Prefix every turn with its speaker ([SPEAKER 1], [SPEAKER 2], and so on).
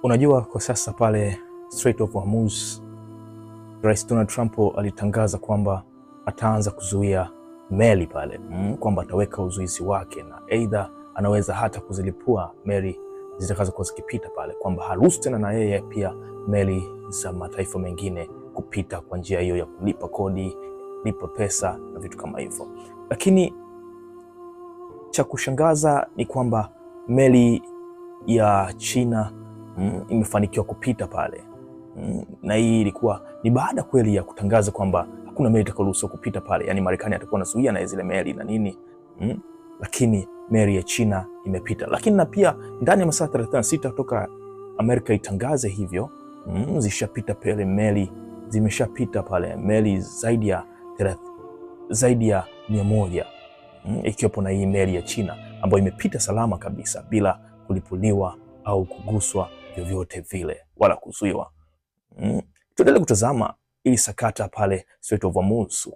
[SPEAKER 1] Unajua kwa sasa pale Strait of Hormuz, Rais Donald Trump alitangaza kwamba ataanza kuzuia meli pale, kwamba ataweka uzuizi wake na aidha anaweza hata kuzilipua meli zitakazokuwa zikipita pale, kwamba haruhusu tena na yeye pia meli za mataifa mengine kupita kwa njia hiyo ya kulipa kodi, lipa pesa na vitu kama hivyo. Lakini cha kushangaza ni kwamba meli ya China imefanikiwa kupita pale. Na hii ilikuwa ni baada kweli ya kutangaza kwamba hakuna meli itakayoruhusiwa kupita pale, yani Marekani atakuwa anazuia na zile meli na nini, lakini meli ya China imepita. Lakini na pia ndani ya masaa 36 kutoka Amerika itangaze hivyo, zishapita pale meli, zimeshapita pale meli zaidi ya 100, ikiwepo na hii meli ya China ambayo imepita salama kabisa bila kulipuliwa au kuguswa vyovyote vile wala kuzuiwa. Tuendelee kutazama ili sakata pale Strait of Hormuz.